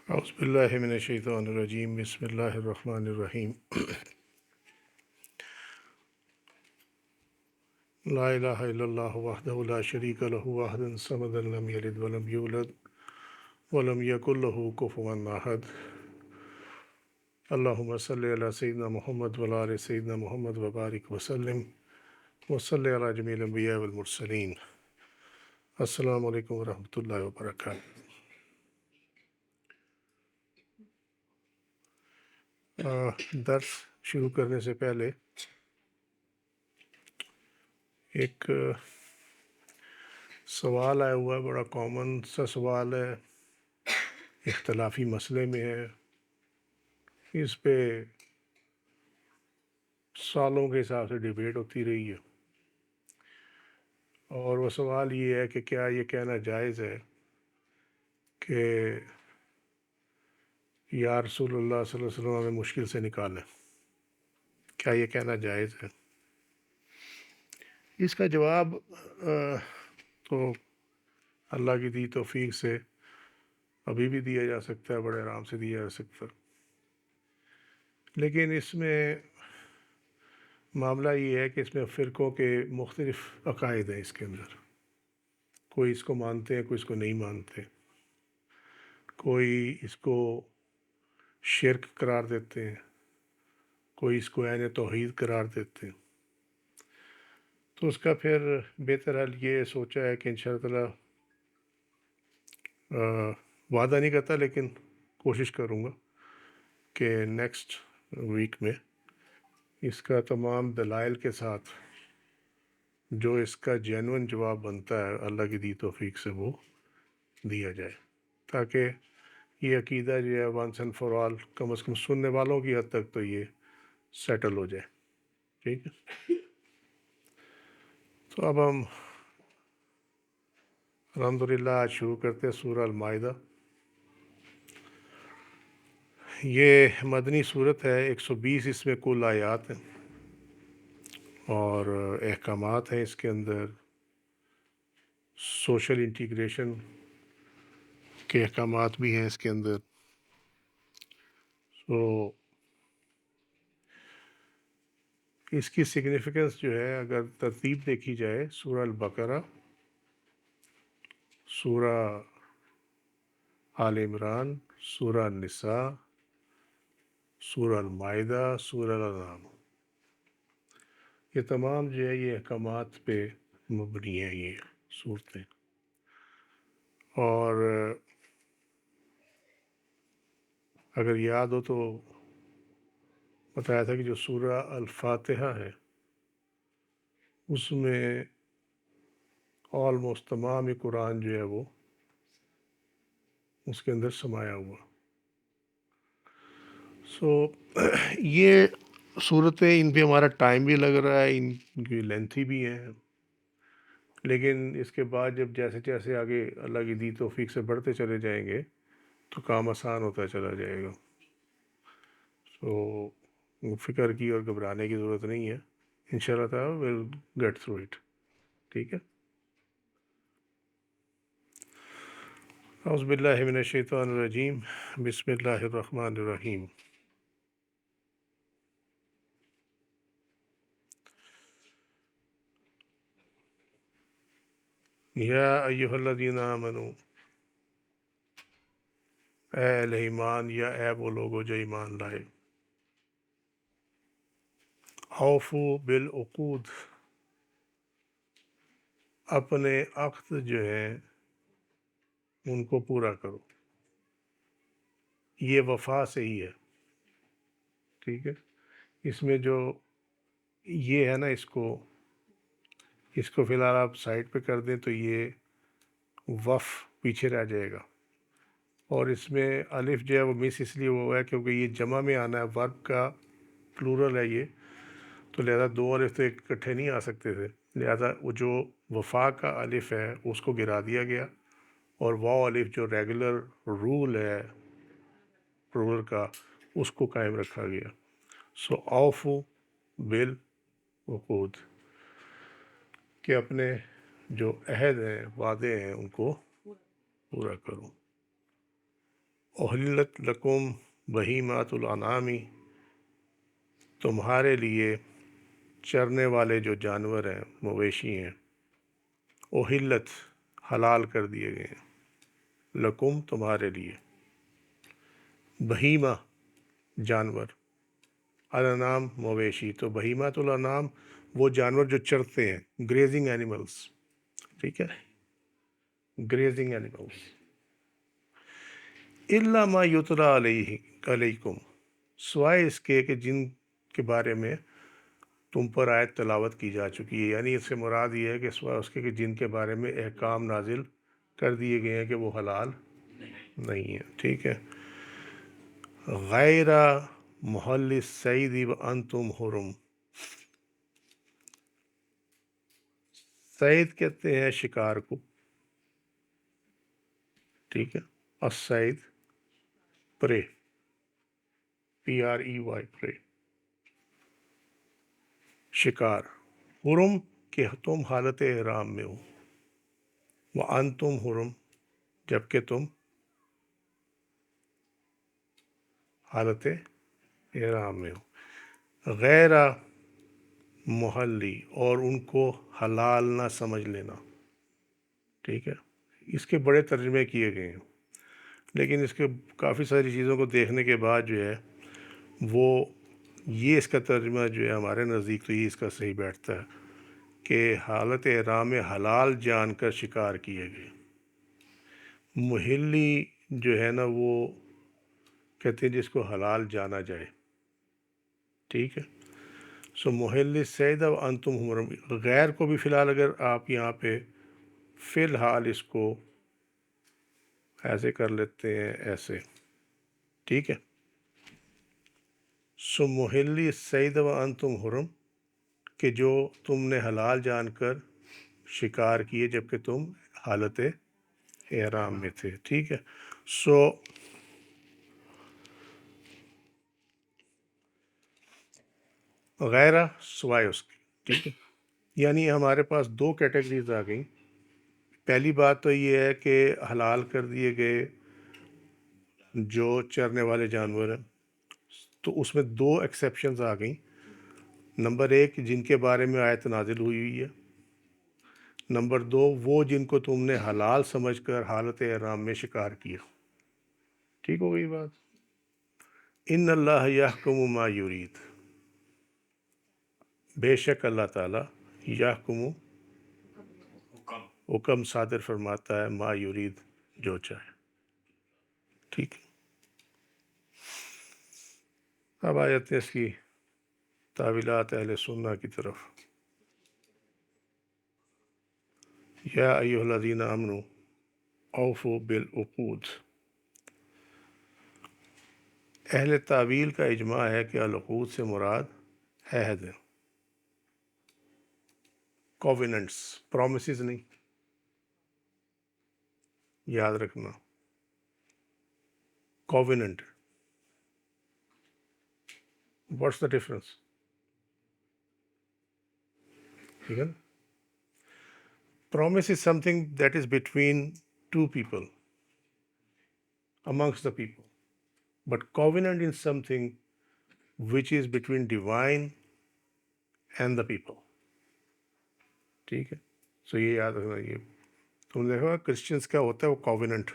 اعوذ باللہ من الشیطان الرجیم بسم اللہ الرحمن الرحیم لا الہ الا اللہ وحدہ لا شریک لہ احد الصمد لم یلد ولم یولد ولم یکن لہ کفوا احد اللہم صلی علی سیدنا محمد وعلی آل سیدنا محمد وبارک وسلم وصلی علی جمیع الانبیاء والمرسلین۔ السلام علیکم ورحمۃ اللہ وبرکاتہ۔ درس شروع کرنے سے پہلے ایک سوال آیا ہوا ہے، بڑا کامن سا سوال ہے، اختلافی مسئلے میں ہے، اس پہ سالوں کے حساب سے ڈیبیٹ ہوتی رہی ہے، اور وہ سوال یہ ہے کہ کیا یہ کہنا جائز ہے کہ یا رسول اللہ صلی اللہ علیہ وسلم ہمیں مشکل سے نکالیں؟ کیا یہ کہنا جائز ہے؟ اس کا جواب تو اللہ کی دی توفیق سے ابھی بھی دیا جا سکتا ہے، بڑے آرام سے دیا جا سکتا ہے، لیکن اس میں معاملہ یہ ہے کہ اس میں فرقوں کے مختلف عقائد ہیں۔ اس کے اندر کوئی اس کو مانتے ہیں، کوئی اس کو نہیں مانتے، کوئی اس کو شرک قرار دیتے ہیں، کوئی اس کو عین توحید قرار دیتے ہیں۔ تو اس کا پھر بہتر حل یہ سوچا ہے کہ انشاءاللہ وعدہ نہیں کرتا لیکن کوشش کروں گا کہ نیکسٹ ویک میں اس کا تمام دلائل کے ساتھ جو اس کا جینون جواب بنتا ہے اللہ کی دی توفیق سے وہ دیا جائے، تاکہ یہ عقیدہ جو ہے ونس اینڈ فار آل کم از کم سننے والوں کی حد تک تو یہ سیٹل ہو جائے۔ ٹھیک ہے، تو اب ہم الحمدللہ آج شروع کرتے ہیں سورہ المائدہ۔ یہ مدنی صورت ہے، 120 اس میں کل آیات ہیں اور احکامات ہیں اس کے اندر، سوشل انٹیگریشن کے احکامات بھی ہیں اس کے اندر۔ تو اس کی سگنیفیکنس جو ہے اگر ترتیب دیکھی جائے، سورہ البقرہ، سورہ آل عمران، سورہ النساء، سورہ المائدہ، سورہ الانعام، یہ تمام جو ہے یہ احکامات پہ مبنی ہیں یہ صورتیں۔ اور اگر یاد ہو تو بتایا تھا کہ جو سورہ الفاتحہ ہے اس میں آلموسٹ تمام قرآن جو ہے وہ اس کے اندر سمایا ہوا۔ یہ صورتیں، ان پہ ہمارا ٹائم بھی لگ رہا ہے، ان کی لینتھی بھی ہیں، لیکن اس کے بعد جب جیسے جیسے آگے اللہ کی دی توفیق سے بڑھتے چلے جائیں گے تو کام آسان ہوتا چلا جائے گا۔ فکر کی اور گھبرانے کی ضرورت نہیں ہے، انشاءاللہ تعالی we'll get through it۔ ٹھیک ہے، اعوذ باللہ من الشیطان الرجیم بسم اللہ الرحمن الرحیم۔ یا ایہا الذین آمنوا، اے اہل ایمان یا اے وہ لوگو جو ایمان لائے، اوفو بالعقود، اپنے عقد جو ہیں ان کو پورا کرو، یہ وفا سے ہی ہے۔ ٹھیک ہے، اس میں جو یہ ہے نا، اس کو فی الحال آپ سائڈ پہ کر دیں تو یہ وف پیچھے رہ جائے گا، اور اس میں الف جو ہے وہ مس اس لیے ہوا ہے کیونکہ یہ جمع میں آنا ہے، ورب کا پلورل ہے یہ، تو لہذا دو الف تو اکٹھے نہیں آ سکتے تھے، لہذا وہ جو وفا کا الف ہے اس کو گرا دیا گیا، اور واو الف جو ریگولر رول ہے پلورل کا اس کو قائم رکھا گیا۔ سو اوفو بالعقود، کہ اپنے جو عہد ہیں، وعدے ہیں، ان کو پورا کرو۔ احلت لکم بہیمات الانعام، تمہارے لیے چرنے والے جو جانور ہیں، مویشی ہیں، احلت حلال کر دیے گئے ہیں، لکم تمہارے لیے، بہیمہ جانور، الانعام مویشی، تو بہیمات الانعام وہ جانور جو چرتے ہیں، گریزنگ اینیملس، ٹھیک ہے، گریزنگ اینیملس، الا ما یتلی علیکم، سوائے اس کے کہ جن کے بارے میں تم پر آیت تلاوت کی جا چکی ہے، یعنی اس سے مراد یہ ہے کہ سوائے اس کے کہ جن کے بارے میں احکام نازل کر دیے گئے ہیں کہ وہ حلال نہیں ہے، ٹھیک ہے، غیر محل الصید وانتم حرم، صید کہتے ہیں شکار کو، ٹھیک ہے، الصید پرے، PREY پرے، شکار، حرم کہ تم حالت احرام میں ہو، وانتم حرم جبکہ تم حالت احرام میں ہو، غیر محلی، اور ان کو حلال نہ سمجھ لینا، ٹھیک ہے، اس کے بڑے ترجمے کیے گئے ہیں، لیکن اس کے کافی ساری چیزوں کو دیکھنے کے بعد جو ہے وہ یہ اس کا ترجمہ جو ہے ہمارے نزدیک تو یہ اس کا صحیح بیٹھتا ہے کہ حالت احرام میں حلال جان کر شکار کیے گئے، محلی جو ہے نا وہ کہتے ہیں جس کو حلال جانا جائے، ٹھیک ہے، سو محل الصید وانتم حرم، غیر کو بھی فی الحال اگر آپ یہاں پہ فی الحال اس کو ایسے کر لیتے ہیں ایسے، ٹھیک ہے، سو محل الصید وانتم حرم کہ جو تم نے حلال جان کر شکار کیے جبکہ تم حالت احرام میں تھے، ٹھیک ہے، سو غیر سوائے اس کی، ٹھیک ہے، یعنی ہمارے پاس دو کیٹیگریز آ گئیں، پہلی بات تو یہ ہے کہ حلال کر دیے گئے جو چرنے والے جانور ہیں، تو اس میں دو ایکسیپشنز آ گئیں، نمبر ایک جن کے بارے میں آیت نازل ہوئی ہے، نمبر دو وہ جن کو تم نے حلال سمجھ کر حالت احرام میں شکار کیا، ٹھیک ہو گئی بات، ان اللہ یحکم ما یرید، بے شک اللہ تعالیٰ یحکم حکم صادر فرماتا ہے، ما یرید جو چاہے، ٹھیک ہے، اب آ جاتے ہیں اس کی تعویلات اہل سنہ کی طرف، یا ایھا الذین آمنوا اوفوا بالعقود، اہل تعویل کا اجماع ہے کہ العقود سے مراد عہد ہے، کووننٹس، پرومسز نہیں، یاد رکھنا، کووننٹ، واٹس دا ڈفرنس، ٹھیک ہے نا، promise is something that is between two people, amongst the people, but covenant is something which is between divine and the people، ٹھیک ہے، سو یہ یاد رکھنا، یہ تم نے دیکھا کرسچنس کیا ہوتا ہے، وہ کووننٹ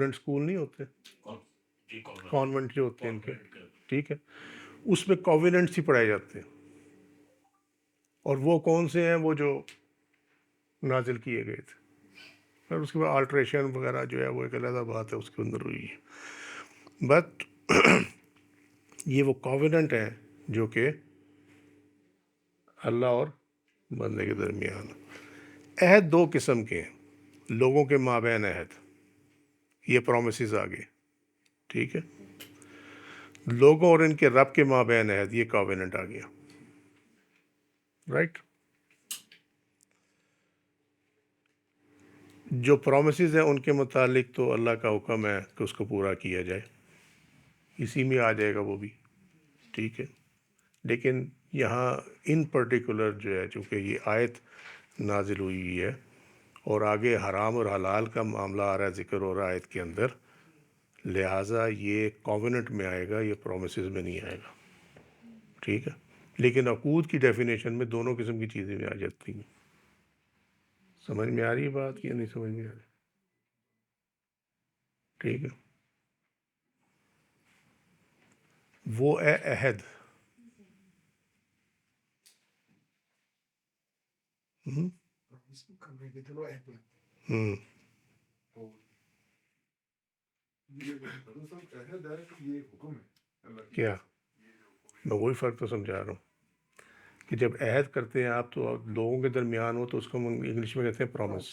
اسکول نہیں ہوتے، کانوینٹ جو ہوتے ہیں ان کے، ٹھیک ہے، اس میں کووننٹس ہی پڑھائے جاتے ہیں، اور وہ کون سے ہیں، وہ جو نازل کیے گئے تھے، اور اس کے بعد آلٹریشن وغیرہ جو ہے وہ ایک علیحدہ بات ہے، اس کے اندر ہوئی ہے، بٹ یہ وہ کووننٹ ہے جو کہ اللہ اور بندے کے درمیان، عہد دو قسم کے ہیں، لوگوں کے مابین عہد، یہ پرومسز آ گئے، ٹھیک ہے، لوگوں اور ان کے رب کے مابین عہد، یہ کووننٹ آ گیا، رائٹ، جو پرومسز ہیں ان کے متعلق تو اللہ کا حکم ہے کہ اس کو پورا کیا جائے، اسی میں آ جائے گا وہ بھی، ٹھیک ہے، لیکن یہاں ان پرٹیکولر جو ہے چونکہ یہ آیت نازل ہوئی ہے اور آگے حرام اور حلال کا معاملہ آ رہا ہے، ذکر ہو رہا ہے آیت کے اندر، لہٰذا یہ کووننٹ میں آئے گا، یہ پرومسز میں نہیں آئے گا، ٹھیک ہے۔ لیکن عقود کی ڈیفینیشن میں دونوں قسم کی چیزیں بھی آ جاتی ہیں۔ سمجھ میں آ رہی ہے بات یا نہیں سمجھ میں آ رہی؟ ٹھیک ہے، وہ ہے عہد۔ ہم، ہم، کیا میں وہی فرق تو سمجھا رہا ہوں کہ جب عہد کرتے ہیں آپ تو لوگوں کے درمیان ہو تو اس کو ہم انگلش میں کہتے ہیں پرومس،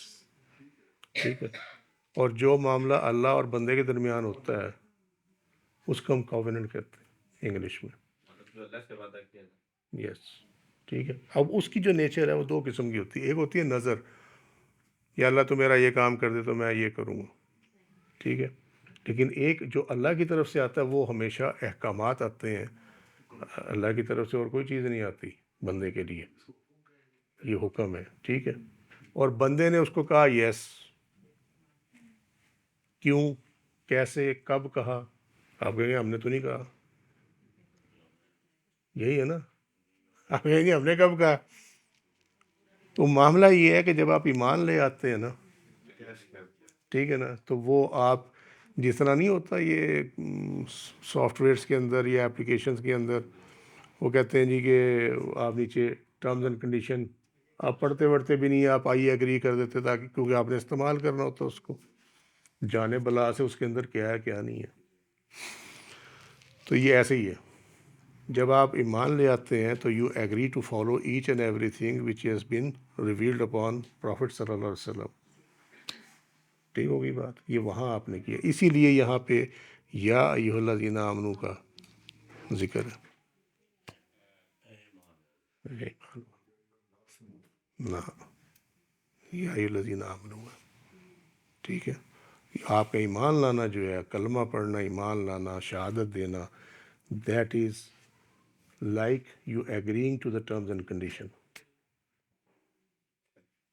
ٹھیک ہے، اور جو معاملہ اللہ اور بندے کے درمیان ہوتا ہے اس کو ہم کووننٹ کہتے ہیں انگلش میں، یس، ٹھیک ہے۔ اب اس کی جو نیچر ہے وہ دو قسم کی ہوتی ہے، ایک ہوتی ہے نظر، یا اللہ تو میرا یہ کام کر دے تو میں یہ کروں گا، ٹھیک ہے، لیکن ایک جو اللہ کی طرف سے آتا ہے وہ ہمیشہ احکامات آتے ہیں اللہ کی طرف سے، اور کوئی چیز نہیں آتی بندے کے لیے، یہ حکم ہے، ٹھیک ہے، اور بندے نے اس کو کہا یس، کیوں، کیسے، کب کہا، آپ کہیں گے ہم نے تو نہیں کہا، یہی ہے نا، آپ کہیں گے ہم نے کب کہا۔ تو معاملہ یہ ہے کہ جب آپ ایمان لے آتے ہیں نا، ٹھیک ہے نا، تو وہ آپ جس طرح نہیں ہوتا یہ سافٹ ویئرس کے اندر یا اپلیکیشنس کے اندر وہ کہتے ہیں جی کہ آپ نیچے ٹرمز اینڈ کنڈیشن آپ پڑھتے وڑھتے بھی نہیں، آپ آئیے ایگری کر دیتے تاکہ کیونکہ آپ نے استعمال کرنا ہوتا اس کو، جانے بلا سے اس کے اندر کیا ہے کیا نہیں ہے۔ تو یہ ایسے ہی ہے، جب آپ ایمان لے آتے ہیں تو you agree to follow each and everything which has been revealed upon prophet صلی اللہ علیہ وسلم، ٹھیک ہوگی بات، یہ وہاں آپ نے کیا، اسی لیے یہاں پہ یا ایھا الذین آمنو کا ذکر ہے، نہ یا ایھا الذین آمنو ہے، ٹھیک ہے۔ آپ کا ایمان لانا جو ہے، کلمہ پڑھنا، ایمان لانا، شہادت دینا، that is like you agreeing to the terms and condition,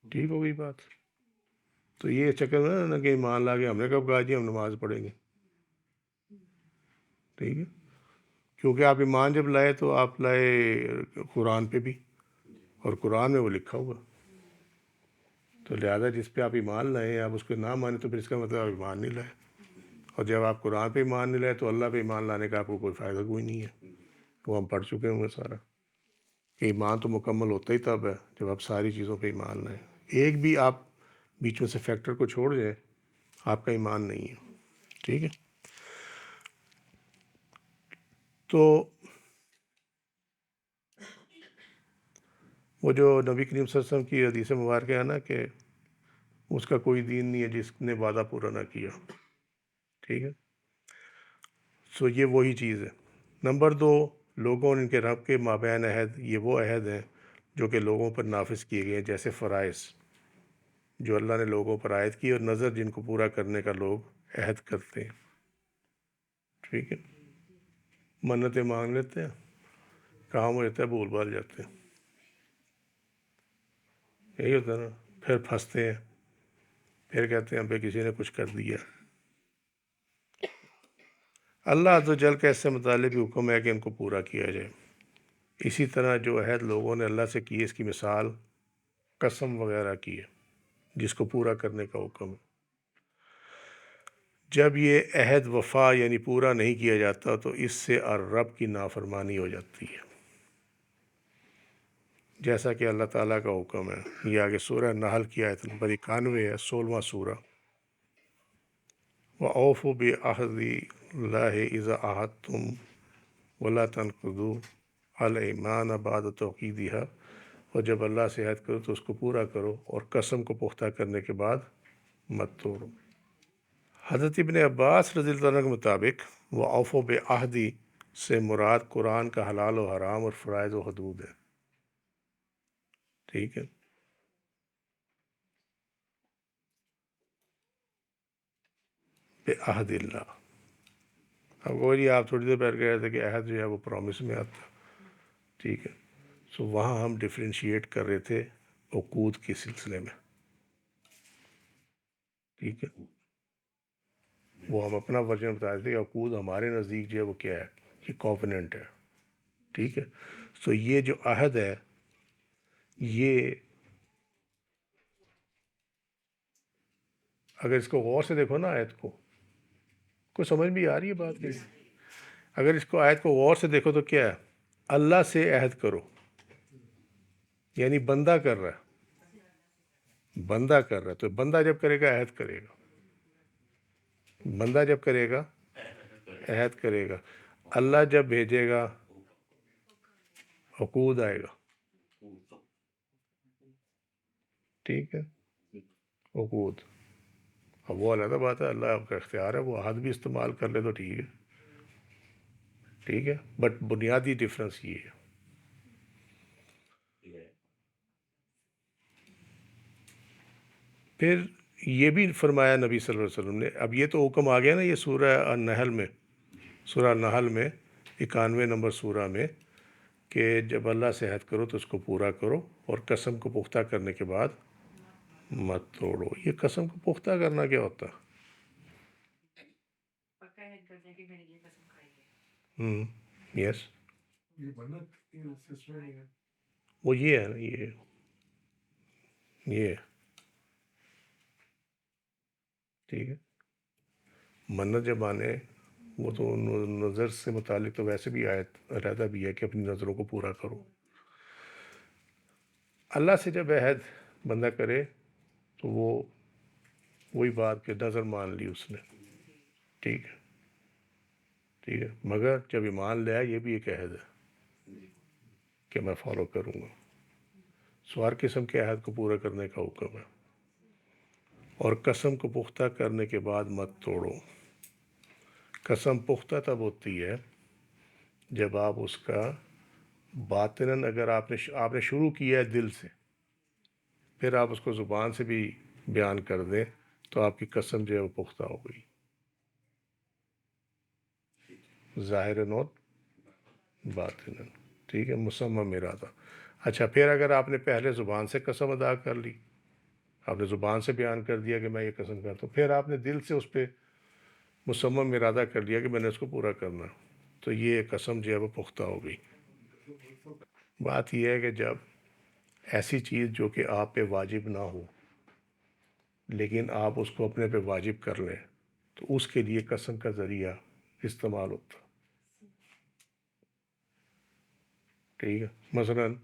ٹھیک ہو گئی بات۔ تو یہ چکر میں نا کہ ایمان لا کے ہم نے کب کہا جی ہم نماز پڑھیں گے، ٹھیک ہے، کیونکہ آپ ایمان جب لائے تو آپ لائے قرآن پہ بھی، اور قرآن میں وہ لکھا ہوا، تو لہٰذا جس پہ آپ ایمان لائیں آپ اس کو نہ مانیں تو پھر اس کا مطلب آپ ایمان نہیں لائے، اور جب آپ قرآن پہ ایمان نہیں لائے تو اللہ پہ ایمان لانے کا آپ کو کوئی فائدہ کوئی نہیں ہے، وہ ہم پڑھ چکے ہوں گے سارا، کہ ایمان تو مکمل ہوتا ہی تب ہے جب آپ ساری چیزوں پہ ایمان لائیں، ایک بھی آپ بیچ میں سے فیکٹر کو چھوڑ جائیں آپ کا ایمان نہیں ہے، ٹھیک ہے۔ تو وہ جو نبی کریم صلی اللہ علیہ وسلم کی حدیث مبارکہ ہے نا کہ اس کا کوئی دین نہیں ہے جس نے وعدہ پورا نہ کیا، ٹھیک ہے، سو یہ وہی چیز ہے۔ نمبر دو، لوگوں اور ان کے رب کے مابین عہد، یہ وہ عہد ہیں جو کہ لوگوں پر نافذ کیے گئے ہیں، جیسے فرائض جو اللہ نے لوگوں پر عائد کی، اور نظر جن کو پورا کرنے کا لوگ عہد کرتے ہیں، ٹھیک ہے، منتیں مانگ لیتے ہیں، کام ہو جاتا ہے، بھول بھال جاتے ہیں، یہی ہوتا ہے نا، پھر پھنستے ہیں، پھر کہتے ہیں ہم پہ کسی نے کچھ کر دیا۔ اللہ عز و جل کا اس سے متعلق بھی حکم ہے کہ ان کو پورا کیا جائے، اسی طرح جو عہد لوگوں نے اللہ سے کی اس کی مثال قسم وغیرہ کی ہے جس کو پورا کرنے کا حکم ہے۔ جب یہ عہد وفا یعنی پورا نہیں کیا جاتا تو اس سے رب کی نافرمانی ہو جاتی ہے، جیسا کہ اللہ تعالیٰ کا حکم ہے، یہ آگے سورہ نحل کی آیت نمبر 91 ہے، 16واں سورہ، وَأَوْفُوا بِعَهْدِ اللَّهِ إِذَا عَاهَدتُّمْ وَلَا تَنقُضُوا الْأَيْمَانَ بَعْدَ تَوْكِيدِهَا، اور جب اللہ سے عہد کرو تو اس کو پورا کرو اور قسم کو پختہ کرنے کے بعد مت توڑو۔ حضرت ابن عباس رضی اللہ عنہ کے مطابق وَأَوْفُوا بِعَهْدِ سے مراد قرآن کا حلال و حرام اور فرائض و حدود ہے، ٹھیک ہے۔ بعہد اللہ، اب وہی آپ تھوڑی دیر پہلے کہہ رہے تھے کہ عہد جو ہے وہ پرومس میں آتا ہے، ٹھیک ہے، سو وہاں ہم ڈفرینشیٹ کر رہے تھے عقود کے سلسلے میں، ٹھیک ہے، وہ ہم اپنا ورژن بتا دیتے کہ عقود ہمارے نزدیک جو ہے وہ کیا ہے، یہ کووننٹ ہے. ٹھیک ہے، سو یہ جو عہد ہے یہ اگر اس کو غور سے دیکھو نا آیت کو سمجھ بھی آ رہی ہے بات کی. اگر اس کو آیت کو غور سے دیکھو تو کیا ہے، اللہ سے عہد کرو، یعنی بندہ کر رہا ہے، بندہ کر رہا ہے، تو بندہ جب کرے گا عہد کرے گا، بندہ جب کرے گا عہد کرے گا، اللہ جب بھیجے گا عقود آئے گا. ٹھیک ہے، عقود. اب وہ علیحدہ بات ہے، اللہ آپ کا اختیار ہے، وہ عہد بھی استعمال کر لے تو ٹھیک ہے. ٹھیک ہے، بٹ بنیادی ڈفرینس یہ ہے. پھر یہ بھی فرمایا نبی صلی اللہ علیہ وسلم نے، اب یہ تو حکم آ گیا نا، یہ سورہ النحل میں، سورہ النحل میں 91 نمبر سورہ میں، کہ جب اللہ سے عہد کرو تو اس کو پورا کرو، اور قسم کو پختہ کرنے کے بعد مت توڑو. یہ قسم کو پختہ کرنا کیا ہوتا ہے؟ یس، وہ یہ ہے نا، یہ ٹھیک ہے. منت جب آنے، وہ تو نظر سے متعلق تو ویسے بھی آیت علیحدہ بھی ہے کہ اپنی نظروں کو پورا کرو. اللہ سے جب عہد بندہ کرے تو وہی بات کہ نظر مان لی اس نے. ٹھیک ہے، ٹھیک ہے، مگر جب ایمان لے آئے یہ بھی ایک عہد ہے کہ میں فالو کروں گا. سو ہر قسم کے عہد کو پورا کرنے کا حکم ہے. اور قسم کو پختہ کرنے کے بعد مت توڑو. قسم پختہ تب ہوتی ہے جب آپ اس کا باطناً، اگر آپ نے شروع کیا ہے دل سے، پھر آپ اس کو زبان سے بھی بیان کر دیں تو آپ کی قسم جو ہے وہ پختہ ہو گئی، ظاہراً اور باطناً. ٹھیک ہے، مصمم ارادہ. اچھا، پھر اگر آپ نے پہلے زبان سے قسم ادا کر لی، آپ نے زبان سے بیان کر دیا کہ میں یہ قسم کرتا ہوں، پھر آپ نے دل سے اس پہ مصمم ارادہ کر لیا کہ میں نے اس کو پورا کرنا، تو یہ قسم جو ہے وہ پختہ ہو گئی. بات یہ ہے کہ جب ایسی چیز جو کہ آپ پہ واجب نہ ہو لیکن آپ اس کو اپنے پہ واجب کر لیں تو اس کے لیے قسم کا ذریعہ استعمال ہوتا. ٹھیک ہے، مثلاً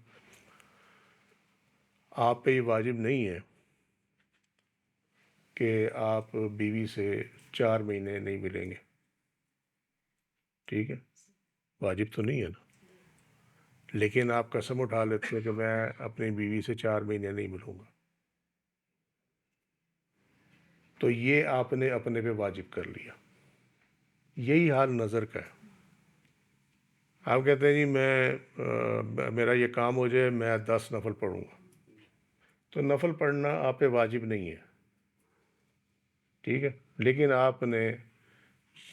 آپ پہ یہ واجب نہیں ہے کہ آپ بیوی سے 4 مہینے نہیں ملیں گے. ٹھیک ہے، واجب تو نہیں ہے نا، لیکن آپ قسم اٹھا لیتے ہیں کہ میں اپنی بیوی سے 4 مہینے نہیں ملوں گا، تو یہ آپ نے اپنے پہ واجب کر لیا. یہی حال نظر کا ہے. آپ کہتے ہیں جی میرا یہ کام ہو جائے میں 10 نفل پڑھوں گا، تو نفل پڑھنا آپ پہ واجب نہیں ہے. ٹھیک ہے، لیکن آپ نے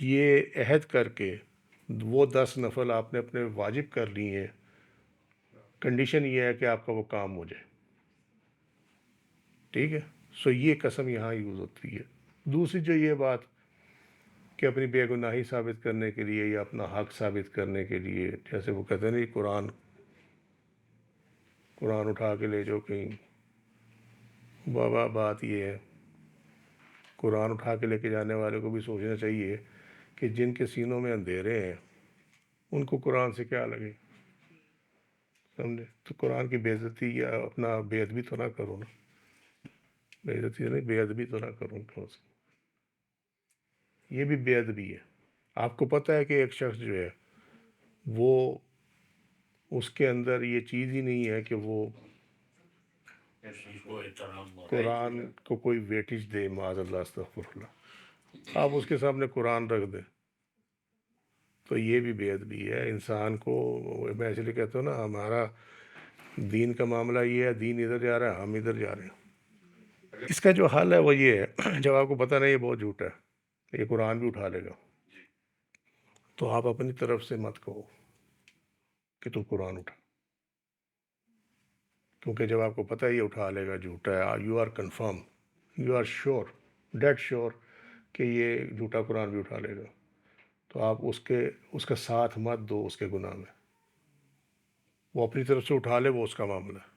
یہ عہد کر کے وہ 10 نفل آپ نے اپنے واجب کر لی ہیں، کنڈیشن یہ ہے کہ آپ کا وہ کام ہو جائے. ٹھیک ہے، سو یہ قسم یہاں یوز ہوتی ہے. دوسری جو یہ بات کہ اپنی بے گناہی ثابت کرنے کے لیے یا اپنا حق ثابت کرنے کے لیے، جیسے وہ کہتے ہیں نا قرآن اٹھا کے لے جاؤ کہیں. بابا بات یہ ہے، قرآن اٹھا کے لے کے جانے والے کو بھی سوچنا چاہیے کہ جن کے سینوں میں اندھیرے ہیں ان کو قرآن سے کیا لگے. سمجھے؟ تو قرآن کی بے عزتی یا اپنا بے ادبی تو نہ کرو نا، بے عزتی نہیں، بے ادبی تو نہ کرو ان کو. یہ بھی بے ادبی ہے. آپ کو پتہ ہے کہ ایک شخص جو ہے وہ اس کے اندر یہ چیز ہی نہیں ہے کہ وہ قرآن کو کوئی ویٹیج دے، معاذ اللہ استغفر اللہ، آپ اس کے سامنے قرآن رکھ دیں تو یہ بھی بے ادبی ہے. انسان کو، میں اس لیے کہتا ہوں نا، ہمارا دین کا معاملہ یہ ہے، دین ادھر جا رہا ہے، ہم ادھر جا رہے ہیں. اس کا جو حل ہے وہ یہ ہے، جب آپ کو پتہ نہیں یہ بہت جھوٹا ہے، یہ قرآن بھی اٹھا لے گا، تو آپ اپنی طرف سے مت کہو کہ تو قرآن اٹھا، کیونکہ جب آپ کو پتہ ہے یہ اٹھا لے گا، جھوٹا ہے، you are confirm, you are sure dead sure کہ یہ جھوٹا قرآن بھی اٹھا لے گا، تو آپ اس کا ساتھ مت دو اس کے گناہ میں. وہ اپنی طرف سے اٹھا لے، وہ اس کا معاملہ ہے.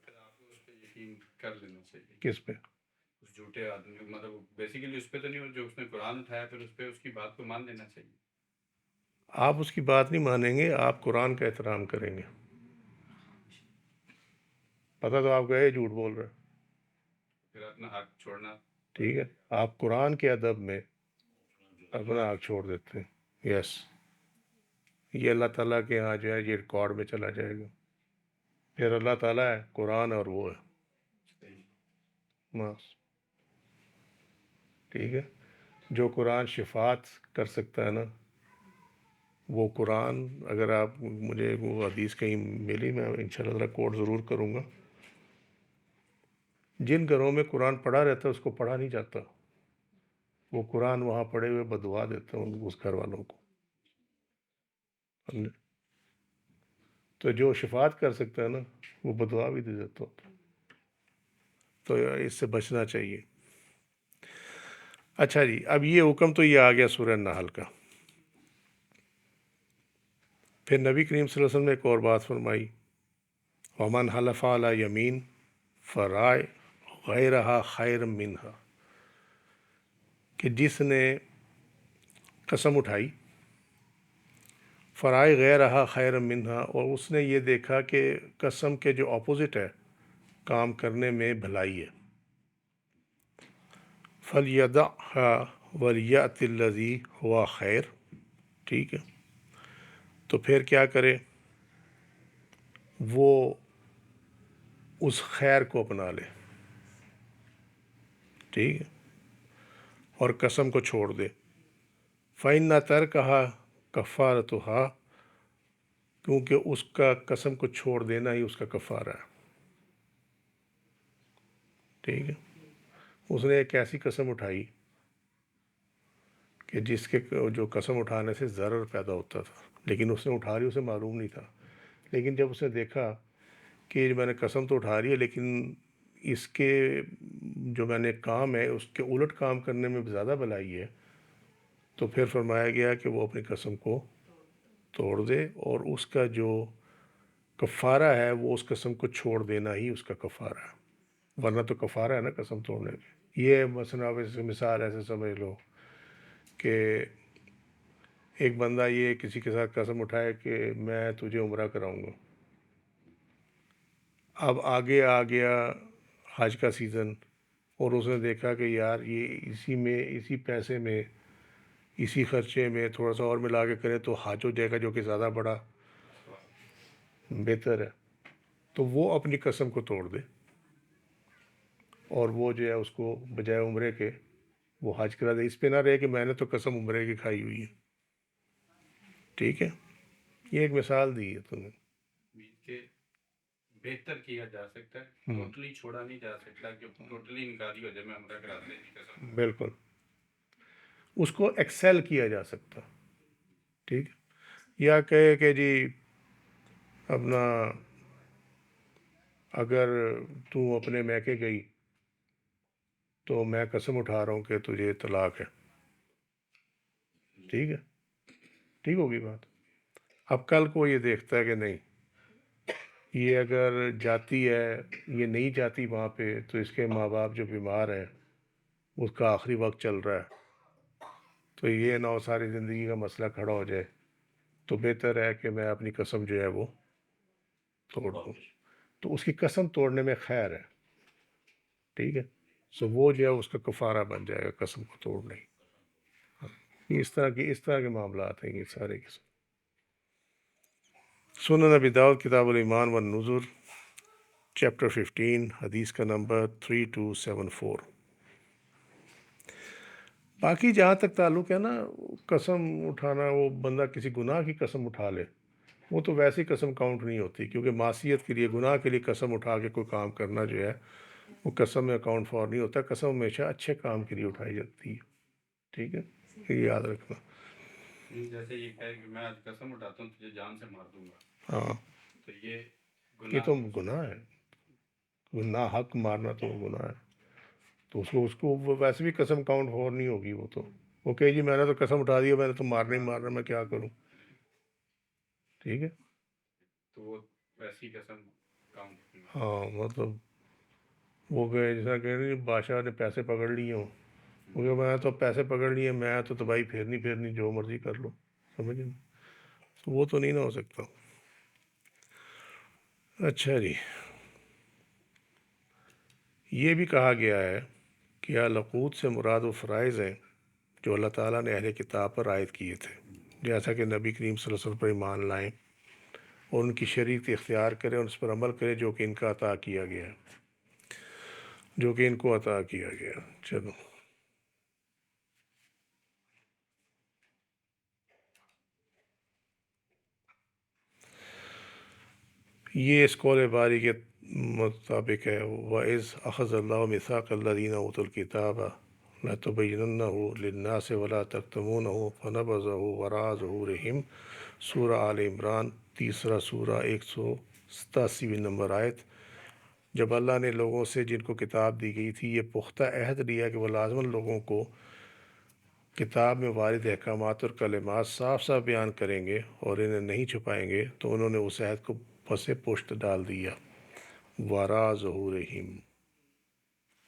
پھر آپ کو اس پہ یقین کر لینا چاہیے. کس پہ؟ اس جھوٹے آدمی، مطلب بیسیکلی اس پہ تو نہیں، جو اس نے قرآن اٹھایا پھر اس پہ اس کی بات کو مان لینا چاہیے. آپ اس کی بات نہیں مانیں گے، آپ قرآن کا احترام کریں گے. پتہ تو آپ کا یہ جھوٹ بول رہے ہیں. پھر اپنا حق چھوڑنا. ٹھیک ہے، آپ قرآن کے ادب میں اپنا حق چھوڑ دیتے ہیں. یس، یہ اللہ تعالیٰ کے یہاں جو ہے یہ ریکارڈ میں چلا جائے گا. پھر اللہ تعالیٰ ہے، قرآن اور وہ ہے بس. ٹھیک ہے، جو قرآن شفاعت کر سکتا ہے نا، وہ قرآن، اگر آپ مجھے وہ حدیث کہیں ملی، میں انشاءاللہ ذرا کوٹ ضرور کروں گا. جن گھروں میں قرآن پڑھا رہتا ہے اس کو پڑھا نہیں جاتا، وہ قرآن وہاں پڑھے ہوئے بدعا دیتا ہوں اس گھر والوں کو. تو جو شفاعت کر سکتا ہے نا، وہ بدعا بھی دے دیتا ہوتا. تو اس سے بچنا چاہیے. اچھا جی، اب یہ حکم تو یہ آ گیا سورہ نحل کا. پھر نبی کریم صلی اللہ علیہ وسلم نے ایک اور بات فرمائی، ومن حلف علی یمین فرائے غیرہا خیر منہا، کہ جس نے قسم اٹھائی فرائے غیرہا خیر منہا، اور اس نے یہ دیکھا کہ قسم کے جو اپوزٹ ہے کام کرنے میں بھلائی ہے، فَلْيَدَعْهَا وَلْيَأْتِ الَّذِي هُوَ خیر. ٹھیک ہے، تو پھر کیا کرے؟ وہ اس خیر کو اپنا لے. ٹھیک ہے، اور قسم کو چھوڑ دے. فَإِنَّ تَرْكَهَا كَفَّارَتُهَا، کیونکہ اس کا قسم کو چھوڑ دینا ہی اس کا کفارہ ہے. ٹھیک ہے، اس نے ایک ایسی قسم اٹھائی کہ جس کے جو قسم اٹھانے سے ضرر پیدا ہوتا تھا، لیکن اس نے اٹھا لی، اسے معلوم نہیں تھا. لیکن جب اس نے دیکھا کہ میں نے قسم تو اٹھا رہی ہے لیکن اس کے جو میں نے کام ہے اس کے الٹ کام کرنے میں زیادہ بھلائی ہے، تو پھر فرمایا گیا کہ وہ اپنی قسم کو توڑ دے، اور اس کا جو کفارہ ہے وہ اس قسم کو چھوڑ دینا ہی اس کا کفارہ ہے. ورنہ تو کفارہ ہے نا قسم توڑنے میں. یہ مثلا مثال ایسے سمجھ لو کہ ایک بندہ یہ کسی کے ساتھ قسم اٹھائے کہ میں تجھے عمرہ کراؤں گا. اب آگے آ گیا حج کا سیزن، اور اس نے دیکھا کہ یار یہ اسی پیسے میں، اسی خرچے میں تھوڑا سا اور ملا کے کرے تو حج ہو جائے گا، جو کہ زیادہ بڑا بہتر ہے. تو وہ اپنی قسم کو توڑ دے، اور وہ جو ہے اس کو بجائے عمرے کے وہ حج کرا دے. اس پہ نہ رہے کہ میں نے تو قسم عمرے کی کھائی ہوئی ہے. ٹھیک ہے، یہ ایک مثال دی ہے تم نے. کہ بہتر کیا جا سکتا ہے، ٹوٹلی چھوڑا نہیں جا سکتا کہ ٹوٹلی انکاری ہو جائے میں عمرہ کراتے نہیں قسم. بالکل، اس کو ایکسل کیا جا سکتا. ٹھیک، یا کہے کہ جی اپنا اگر تو اپنے میکے گئی تو میں قسم اٹھا رہا ہوں کہ تجھے طلاق ہے. ٹھیک ہے، ٹھیک ہوگی بات. اب کل کو یہ دیکھتا ہے کہ نہیں، یہ اگر جاتی ہے، یہ نہیں جاتی وہاں پہ، تو اس کے ماں باپ جو بیمار ہیں اس کا آخری وقت چل رہا ہے، تو یہ نہ ہو ساری زندگی کا مسئلہ کھڑا ہو جائے. تو بہتر ہے کہ میں اپنی قسم جو ہے وہ توڑ دوں. تو اس کی قسم توڑنے میں خیر ہے. ٹھیک ہے، سو وہ جو ہے اس کا کفارہ بن جائے گا قسم کو توڑنے. اس طرح کے معاملات ہیں یہ سارے کے سارے. سنن ابی داؤد کتاب الایمان والنذر چیپٹر 15 حدیث کا نمبر 3274. باقی جہاں تک تعلق ہے نا قسم اٹھانا، وہ بندہ کسی گناہ کی قسم اٹھا لے، وہ تو ویسی قسم کاؤنٹ نہیں ہوتی، کیونکہ معصیت کے لیے، گناہ کے لیے قسم اٹھا کے کوئی کام کرنا جو ہے وہ قسم میں اکاؤنٹ فار نہیں ہوتا. قسم ہمیشہ اچھے کام کے لیے اٹھائی جاتی ہے. ٹھیک ہے، یہ یاد رکھنا. جیسے یہ کہے کہ میں آج قسم اٹھاتا ہوں تجھے جان سے مار دوں گا، ہاں، تو یہ یہ گناہ. تو گناہ ہے، ناحق مارنا تو گناہ ہے. تو اس کو وہ ویسے بھی قسم کاؤنٹ ہو نہیں ہوگی، وہ تو وہ کہ جی میں نے تو قسم اٹھا دیا، میں نے تو مارنا ہی مارنا، میں کیا کروں. ٹھیک ہے. تو وہ ویسی قسم کاؤنٹ ہوگی. ہاں مطلب وہ کہ جیسا کہ نہیں بادشاہ نے پیسے پکڑ لیے ہوں، کیونکہ میں تو پیسے پکڑ لیے، میں تو بھائی پھیرنی جو مرضی کر لو. سمجھ نہیں، وہ تو نہیں نہ ہو سکتا. اچھا جی، یہ بھی کہا گیا ہے کہ العقود سے مراد و فرائض ہیں جو اللہ تعالیٰ نے اہل کتاب پر عائد کیے تھے، جیسا کہ نبی کریم صلی اللہ علیہ وسلم پر ایمان لائیں اور ان کی شریعت اختیار کریں اور اس پر عمل کریں جو کہ ان کا عطا کیا گیا، جو کہ ان کو عطا کیا گیا. چلو، یہ اس قول باری کے مطابق ہے. وَإِذْ أَخَذَ اللَّهُ مِيثَاقَ الَّذِينَ أُوتُوا الْكِتَابَ لَتُبَيِّنُنَّهُ لِلنَّاسِ وَلَا تَكْتُمُونَهُ فَنَبَذَهُ وَرَاءَ ظُهُورِهِمْ. سورہ آل عمران، تیسرا سورہ، 187 نمبر آیت. جب اللہ نے لوگوں سے جن کو کتاب دی گئی تھی یہ پختہ عہد لیا کہ وہ لازماً لوگوں کو کتاب میں وارد احکامات اور کلمات صاف صاف بیان کریں گے اور انہیں نہیں چھپائیں گے، تو انہوں نے اس عہد کو پس پشت ڈال دیا. وراء ظہورہم،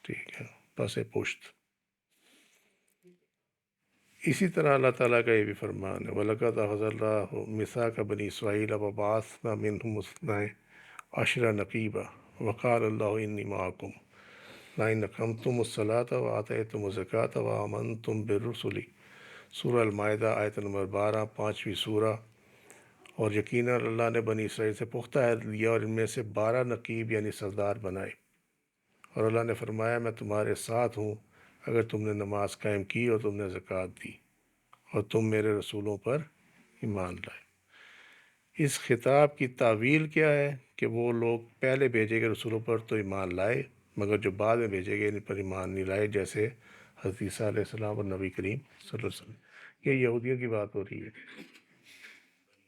ٹھیک ہے، پس پشت. اسی طرح اللہ تعالیٰ کا یہ بھی فرمان ہے وَلَقَدْ أَخَذَ اللَّهُ مِيثَاقَ بَنِي إِسْرَائِيلَ وَبَعَثْنَا مِنْهُمُ اثْنَيْ عَشْرَ نَقِيبًا وَقَالَ اللَّهُ إِنِّي مَعَكُمْ لَئِنْ أَقَمْتُمُ الصَّلَاةَ وَآتَيْتُمُ الزَّكَاةَ وَآمَنْتُمْ بِالرُّسُلِ. سورہ المائدہ آیت نمبر 12، 5ویں سورہ. اور یقیناً اللہ نے بنی اسرائیل سے پختہ عہد لیا اور ان میں سے 12 نقیب یعنی سردار بنائے. اور اللہ نے فرمایا میں تمہارے ساتھ ہوں اگر تم نے نماز قائم کی اور تم نے زکوٰۃ دی اور تم میرے رسولوں پر ایمان لائے. اس خطاب کی تعویل کیا ہے کہ وہ لوگ پہلے بھیجے گئے رسولوں پر تو ایمان لائے، مگر جو بعد میں بھیجے گئے ان پر ایمان نہیں لائے، جیسے حضرت عیسیٰ علیہ السلام اور نبی کریم صلی اللہ علیہ وسلم. یہ یہودیوں کی بات ہو رہی ہے.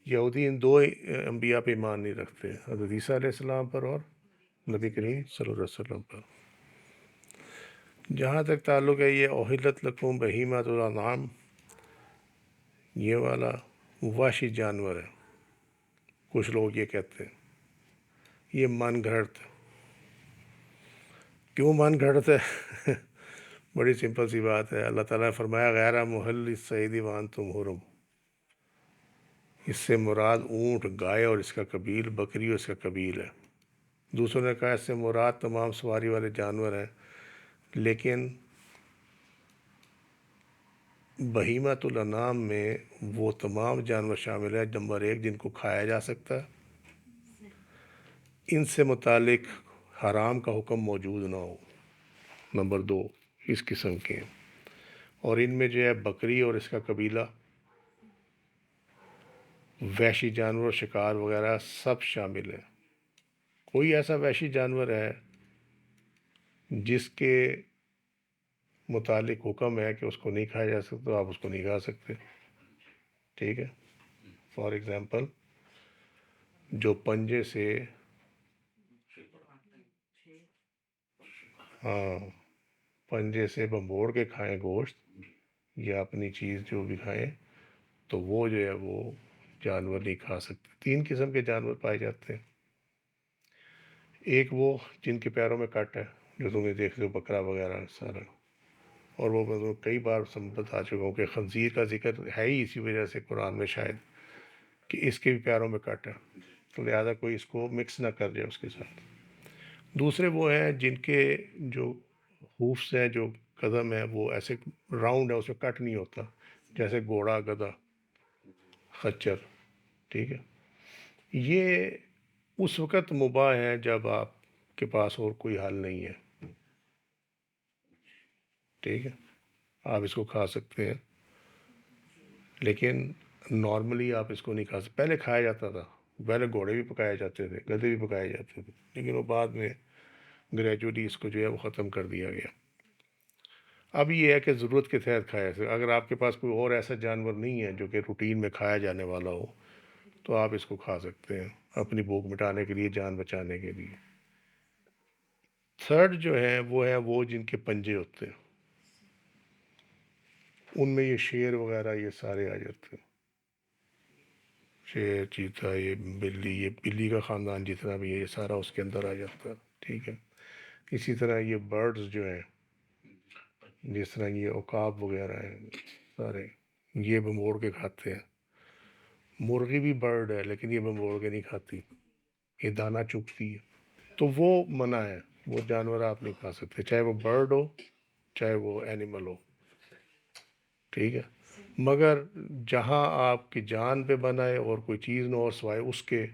یہودی ان دو انبیاء پہ ایمان نہیں رکھتے، حضرت عیسیٰ علیہ السلام پر اور نبی کریم صلی اللہ علیہ وسلم پر. جہاں تک تعلق ہے یہ احلت لکم بہیمۃ الانعام، یہ والا وحشی جانور ہے. کچھ لوگ یہ کہتے ہیں یہ من گھڑت. کیوں من گھڑت ہے؟ بڑی سمپل سی بات ہے. اللہ تعالیٰ نے فرمایا غیر محل الصید وانتم حرم. اس سے مراد اونٹ، گائے اور اس کا قبیل، بکری اور اس کا قبیل ہے. دوسروں نے کہا اس سے مراد تمام سواری والے جانور ہیں، لیکن بہیمۃ الانعام میں وہ تمام جانور شامل ہیں نمبر 1 جن کو کھایا جا سکتا ہے، ان سے متعلق حرام کا حکم موجود نہ ہو، نمبر 2 اس قسم کے ہیں، اور ان میں جو ہے بکری اور اس کا قبیلہ، وحشی جانور، شکار وغیرہ سب شامل ہیں. کوئی ایسا وحشی جانور ہے جس کے متعلق حکم ہے کہ اس کو نہیں کھایا جا سکتا تو آپ اس کو نہیں کھا سکتے. ٹھیک ہے. فار ایگزامپل جو پنجے سے پنجے سے بمبوڑ کے کھائیں گوشت یا اپنی چیز جو بھی کھائیں تو وہ جو ہے وہ جانور نہیں کھا سکتے. 3 قسم کے جانور پائے جاتے ہیں. ایک وہ جن کے پیروں میں کٹ ہے، جو تمہیں دیکھتے ہو بکرا وغیرہ سارا، اور وہ میں کئی بار بتا چکا ہوں کہ خنزیر کا ذکر ہے ہی اسی وجہ سے قرآن میں شاید کہ اس کے بھی پیروں میں کٹ ہے، تو لہٰذا کوئی اس کو مکس نہ کر جائے اس کے ساتھ. دوسرے وہ ہیں جن کے جو ہوفس ہیں، جو قدم ہے وہ ایسے راؤنڈ ہے، اس میں کٹ نہیں ہوتا، جیسے گھوڑا، گدھا، خچر. ٹھیک ہے. یہ اس وقت مباح ہے جب آپ کے پاس اور کوئی حل نہیں ہے. ٹھیک ہے. آپ اس کو کھا سکتے ہیں، لیکن نارملی آپ اس کو نہیں کھا سکتے. پہلے کھایا جاتا تھا، پہلے گھوڑے بھی پکائے جاتے تھے، گدھے بھی پکائے جاتے تھے، لیکن وہ بعد میں گریجولی اس کو جو ہے وہ ختم کر دیا گیا. اب یہ ہے کہ ضرورت کے تحت کھایا جائے. اگر آپ کے پاس کوئی اور ایسا جانور نہیں ہے جو کہ روٹین میں کھایا جانے والا ہو تو آپ اس کو کھا سکتے ہیں اپنی بھوک مٹانے کے لیے، جان بچانے کے لیے. تھرڈ جو ہیں وہ جن کے پنجے ہوتے ہیں، ان میں یہ شیر وغیرہ یہ سارے آ جاتے ہیں، شیر، چیتا، یہ بلی کا خاندان جتنا بھی ہے یہ سارا اس کے اندر آ جاتا ہے، ٹھیک ہے۔ اسی طرح یہ برڈز جو ہیں، جس طرح یہ عقاب وغیرہ ہیں سارے، یہ بموڑ کے کھاتے ہیں۔ مرغی بھی برڈ ہے لیکن یہ بموڑ کے نہیں کھاتی، یہ دانہ چگتی ہے، تو وہ منع ہے، وہ جانور آپ نہیں کھا سکتے، چاہے وہ برڈ ہو چاہے وہ اینیمل ہو، ٹھیک ہے۔ مگر جہاں آپ کی جان پہ بنائے اور کوئی چیز نہ اور سوائے اس کے،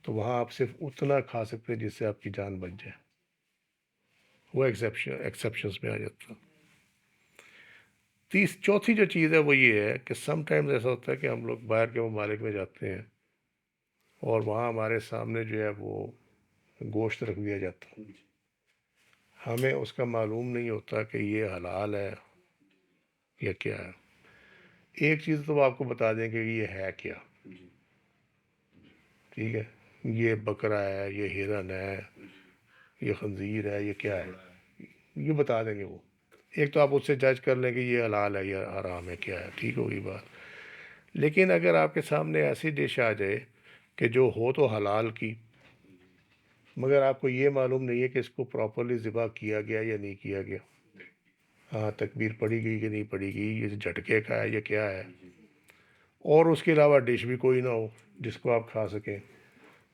تو وہاں آپ صرف اتنا کھا سکتے ہیں جس سے آپ کی جان بچ جائے، وہ ایکسیپشنز میں آ جاتا ہے۔ چوتھی جو چیز ہے وہ یہ ہے کہ سم ٹائمز ایسا ہوتا ہے کہ ہم لوگ باہر کے ممالک میں جاتے ہیں اور وہاں ہمارے سامنے جو ہے وہ گوشت رکھ دیا جاتا ہے، ہمیں اس کا معلوم نہیں ہوتا کہ یہ حلال ہے یا کیا ہے۔ ایک چیز تو وہ آپ کو بتا دیں کہ یہ ہے کیا، ٹھیک ہے، یہ بکرا ہے، یہ ہرن ہے، یہ خنزیر ہے، یہ کیا ہے، یہ بتا دیں گے وہ۔ ایک تو آپ اس سے جج کر لیں کہ یہ حلال ہے یا حرام ہے، کیا ہے، ٹھیک ہوگی بات۔ لیکن اگر آپ کے سامنے ایسی ڈش آ جائے کہ جو ہو تو حلال کی، مگر آپ کو یہ معلوم نہیں ہے کہ اس کو پراپرلی ذبح کیا گیا یا نہیں کیا گیا، ہاں تکبیر پڑھی گئی کہ نہیں پڑھی گئی، یہ جھٹکے کا ہے یا کیا ہے، اور اس کے علاوہ ڈش بھی کوئی نہ ہو جس کو آپ کھا سکیں،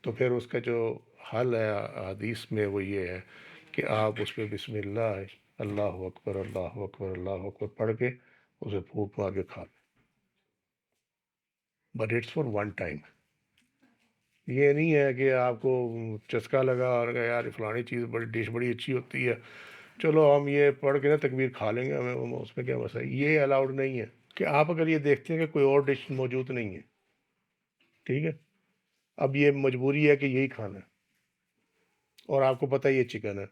تو پھر اس کا جو حل ہے حدیث میں وہ یہ ہے کہ آپ اس پہ بسم اللہ، اللہ اکبر اللہ اکبر اللہ اکبر پڑھ کے اسے پھونک مار کے کھا لیں، but it's for one time. یہ نہیں ہے کہ آپ کو چسکا لگا اور کہا یار فلانی چیز بڑی ڈش بڑی اچھی ہوتی ہے، چلو ہم یہ پڑھ کے نا تکبیر کھا لیں گے، ہمیں اس میں کیا مسئلہ ہے، یہ الاؤڈ نہیں ہے۔ کہ آپ اگر یہ دیکھتے ہیں کہ کوئی اور ڈش موجود نہیں ہے، ٹھیک ہے، اب یہ مجبوری ہے کہ یہی کھانا ہے اور آپ کو پتہ ہے یہ چکن ہے،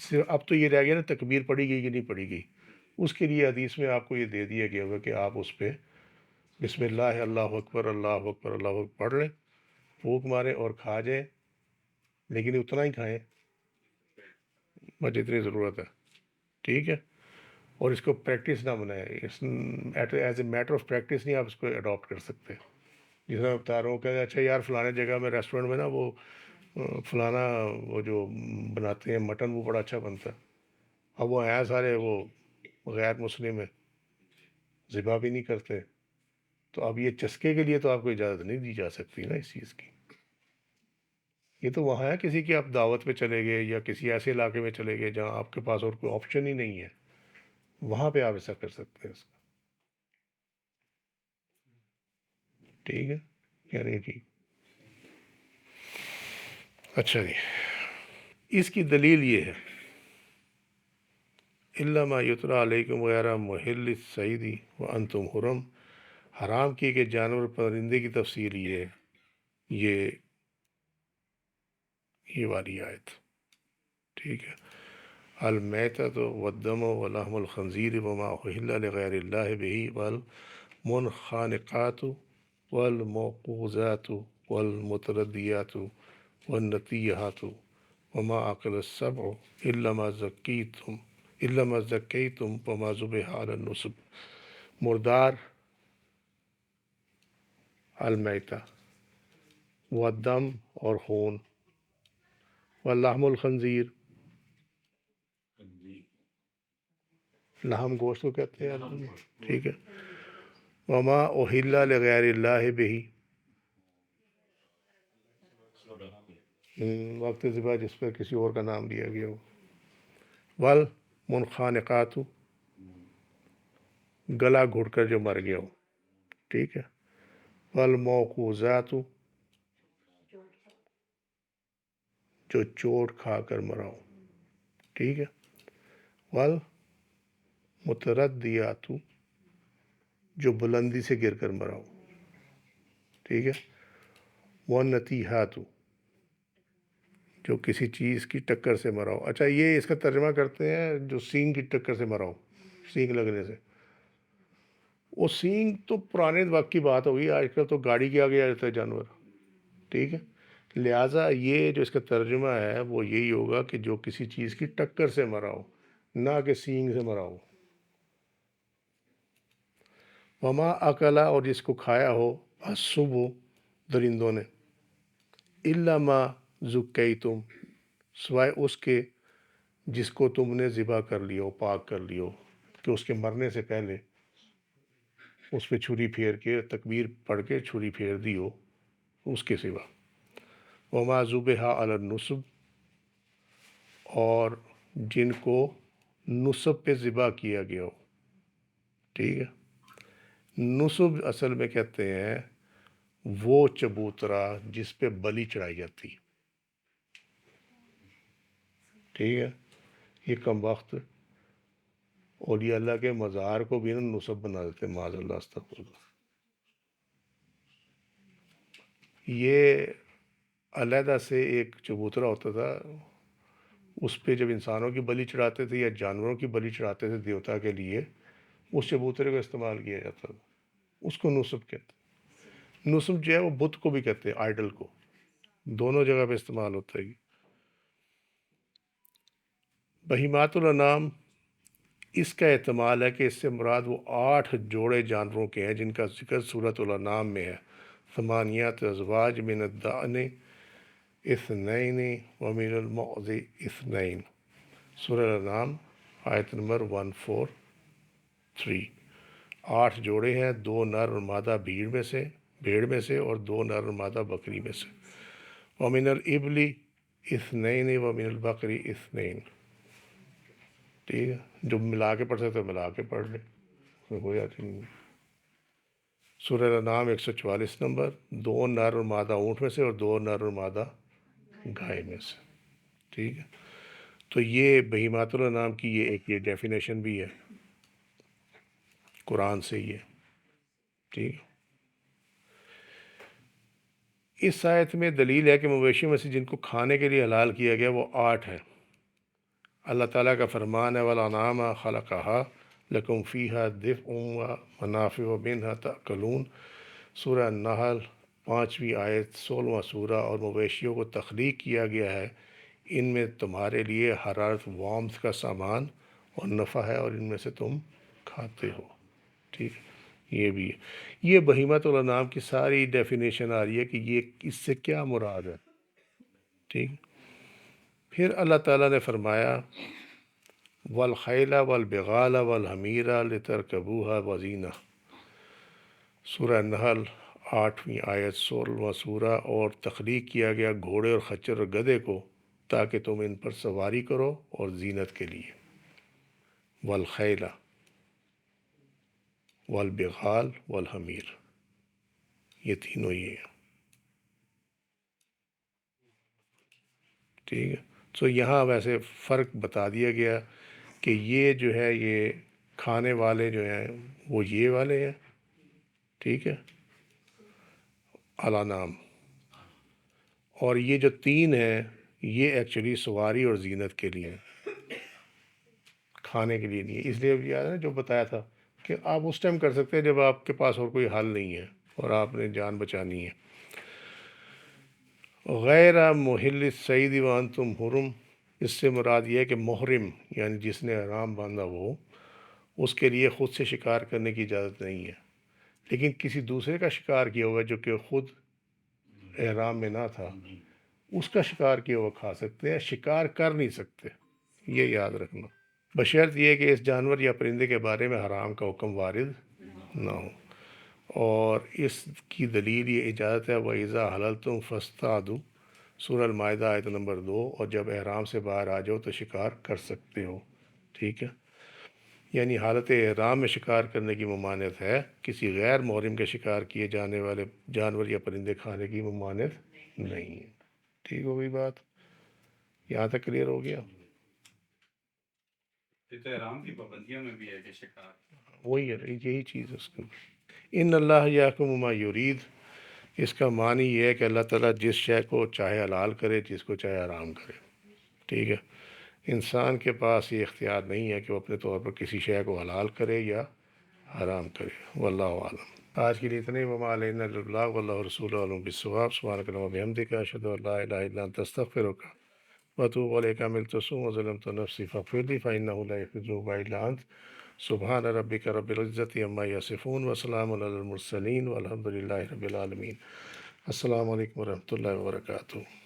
صرف اب تو یہ رہ گیا نا تکبیر پڑھی گئی کہ نہیں پڑھی گئی، اس کے لیے حدیث میں آپ کو یہ دے دیا گیا ہوگا کہ آپ اس پہ بسم اللہ اللہ اکبر اللہ اکبر اللہ اکبر پڑھ لیں، پھونک ماریں اور کھا جائیں، لیکن اتنا ہی کھائیں بس جتنی ضرورت ہے، ٹھیک ہے۔ اور اس کو پریکٹس نہ بنائیں، as a matter of practice نہیں آپ اس کو اڈاپٹ کر سکتے۔ جس طرح میں بتا رہا ہوں کہ اچھا یار فلانے جگہ میں ریسٹورنٹ میں نا وہ فلانا وہ جو بناتے ہیں مٹن وہ بڑا اچھا بنتا ہے، اب وہ ہیں سارے وہ غیر مسلم ہیں، ذبح بھی نہیں کرتے، تو اب یہ چسکے کے لیے تو آپ کو اجازت نہیں دی جا سکتی نا اس چیز کی۔ یہ تو وہاں ہے کسی کی آپ دعوت پہ چلے گئے یا کسی ایسے علاقے میں چلے گئے جہاں آپ کے پاس اور کوئی آپشن ہی نہیں ہے، وہاں پہ آپ ایسا کر سکتے ہیں اس کا، ٹھیک ہے یا نہیں ٹھیک۔ اچھا جی، اس کی دلیل یہ ہے الا ما یتلی علیکم غیر محل الصید وانتم حرم، حرام کیے گئے جانور پرندے کی تفسیر یہ ہے، یہ والی آیت، ٹھیک ہے۔ المیتۃ والدم ولحم الخنزیر وما اہل لغیر اللہ بہ والمنخنقات والموقوذات والمتردیات والنطیحات وما عقل السبع الا ما زکیتم وما ذبح علی النصب، مردار، المیتہ، والدم اور خون، واللحم الخنزیر، لحم گوشت کو کہتے ہیں، ٹھیک ہے، وما اہل لغیر اللہ بہ، وقت ذبح جس پر کسی اور کا نام لیا گیا ہو، والمنخنقات، گلا گھٹ کر جو مر گیا ہو، ٹھیک ہے، والموقوذات، جو چوٹ کھا کر مرا ہو، ٹھیک ہے، والمتردیات، جو بلندی سے گر کر مرا ہو، ٹھیک ہے، والنطیحات، جو کسی چیز کی ٹکر سے مرا ہو۔ اچھا یہ اس کا ترجمہ کرتے ہیں جو سینگ کی ٹکر سے مرا ہو، سینگ لگنے سے، وہ سینگ تو پرانے وقت کی بات ہوگی، آج کل تو گاڑی کے آگے آ جاتا ہے جانور، ٹھیک ہے، لہٰذا یہ جو اس کا ترجمہ ہے وہ یہی ہوگا کہ جو کسی چیز کی ٹکر سے مرا ہو، نہ کہ سینگ سے مرا ہو۔ وما اکلا، اور جس کو کھایا ہو، السبع، درندوں نے، الا ما ذکیتم، سوائے اس کے جس کو تم نے ذبح کر لیو، پاک کر لیو، کہ اس کے مرنے سے پہلے اس پہ چھری پھیر کے، تکبیر پڑھ کے چھری پھیر دی ہو، اس کے سوا۔ وما ذبح علی النصب، اور جن کو نصب پہ ذبح کیا گیا ہو، ٹھیک ہے۔ نصب اصل میں کہتے ہیں وہ چبوترا جس پہ بلی چڑھائی جاتی، ٹھیک ہے۔ یہ کم وقت اولیاء اللہ کے مزار کو بھی نا نصب بنا دیتے، معاذ اللہ، استغفر اللہ۔ یہ علیحدہ سے ایک چبوترا ہوتا تھا، اس پہ جب انسانوں کی بلی چڑھاتے تھے یا جانوروں کی بلی چڑھاتے تھے دیوتا کے لیے، اس چبوترے کا استعمال کیا جاتا تھا، اس کو نصب کہتے ہیں۔ نصب جو ہے وہ بت کو بھی کہتے ہیں، آئیڈل کو، دونوں جگہ پہ استعمال ہوتا ہے۔ بہیمات الانام، اس کا احتمال ہے کہ اس سے مراد وہ 8 جوڑے جانوروں کے ہیں جن کا ذکر سورۃ الانام میں ہے۔ ثمانیات ازواج من الضأن اثنین ومن المعز اثنین، سورہ الانعام آیت نمبر 143۔ 8 جوڑے ہیں، 2 نر اور مادہ بھیڑ میں سے اور 2 نر اور مادہ بکری میں سے۔ ومن الابل اثنین ومن البقر اثنین، ٹھیک ہے۔ جو ملا کے پڑھ سکتے ملا کے پڑھ لیں، اس میں کوئی آتی نہیں۔ سورہ الانعام 144 نمبر، 2 نر اور مادہ اونٹ میں سے اور 2 نر اور مادہ گائے میں سے، ٹھیک ہے۔ تو یہ بہیمات الانعام کی یہ ڈیفینیشن بھی ہے قرآن سے ہی ہے، ٹھیک ہے۔ اس آیت میں دلیل ہے کہ مویشی میں سے جن کو کھانے کے لیے حلال کیا گیا وہ 8 ہیں۔ اللہ تعالیٰ کا فرمان ہے وَالْأَنْعَامَ خَلَقَهَا لَكُمْ فِيهَا دِفْءٌ وَمَنَافِعُ وَمِنْهَا تَأْكُلُونَ، سورہ النحل 5ویں آیت 16واں سورہ۔ اور مویشیوں کو تخلیق کیا گیا ہے، ان میں تمہارے لیے حرارت وارمتھ کا سامان اور نفع ہے، اور ان میں سے تم کھاتے ہو، ٹھیک ہے۔ یہ بھی ہے، یہ بہیمۃ الانعام کی ساری ڈیفینیشن آ رہی ہے کہ یہ اس سے کیا مراد ہے، ٹھیک۔ پھر اللہ تعالیٰ نے فرمایا وَالْخَيْلَ وَالْبِغَالَ وَالْحَمِيرَ لِتَرْكَبُوهَا وَزِينَةً، سورہ النحل 8ویں آیت 16واں سورہ۔ اور تخلیق کیا گیا گھوڑے اور خچر اور گدھے کو تاکہ تم ان پر سواری کرو اور زینت کے لیے۔ والخیل والبغال والحمیر، یہ تینوں ہی ہیں، ٹھیک ہے۔ تو یہاں ویسے فرق بتا دیا گیا کہ یہ جو ہے یہ کھانے والے جو ہیں وہ یہ والے ہیں، ٹھیک ہے، الانعام۔ اور یہ جو 3 ہیں یہ ایکچولی سواری اور زینت کے لیے ہیں، کھانے کے لیے نہیں ہے۔ اس لیے یاد ہے جو بتایا تھا کہ آپ اس ٹائم کر سکتے ہیں جب آپ کے پاس اور کوئی حل نہیں ہے اور آپ نے جان بچانی ہے۔ غیر محل الصید وانتم حرم، اس سے مراد یہ ہے کہ محرم یعنی جس نے احرام باندھا وہ، اس کے لیے خود سے شکار کرنے کی اجازت نہیں ہے، لیکن کسی دوسرے کا شکار کیا ہوا جو کہ خود احرام میں نہ تھا، اس کا شکار کیا ہوا کھا سکتے ہیں، شکار کر نہیں سکتے، یہ یاد رکھنا، بشرط یہ کہ اس جانور یا پرندے کے بارے میں حرام کا حکم وارد نہ ہو۔ اور اس کی دلیل یہ اجازت ہے وَإِذَا حَلَلْتُمْ فَاصْطَادُوا، سورہ المائدہ آیت نمبر 2۔ اور جب احرام سے باہر آ جاؤ تو شکار کر سکتے ہو، ٹھیک ہے۔ یعنی حالت احرام میں شکار کرنے کی ممانعت ہے، کسی غیر محرم کے شکار کیے جانے والے جانور یا پرندے کھانے کی ممانعت نہیں ہے، ٹھیک ہو گئی بات؟ یہاں تک کلیئر ہو گیا؟ یہ تو احرام کی پابندیوں میں بھی ہے کہ شکار، وہی ہے، یہی چیز ہے اس کے ان اللہ یحکم ما یرید، اس کا معنی یہ ہے کہ اللہ تعالیٰ جس شے کو چاہے حلال کرے، جس کو چاہے حرام کرے، ٹھیک ہے۔ انسان کے پاس یہ اختیار نہیں ہے کہ وہ اپنے طور پر کسی شے کو حلال کرے یا حرام کرے، واللہ عالم۔ آج کے لیے اتنے، وما علینا الا البلاغ، واللہ رسول علم بالصواب، سبحانک اللہم وبحمدک، اشہد ان لا الہ الا انت، استغفرک واتوب الیک، عملت سوءا وظلمت نفسی فاغفر لی فانہ لا یغفر الذنوب الا انت، سبحان ربک رب العزۃ عما یصفون وسلام علی المرسلین والحمد للہ رب العالمین۔ السلام علیکم ورحمۃ اللہ وبرکاتہ۔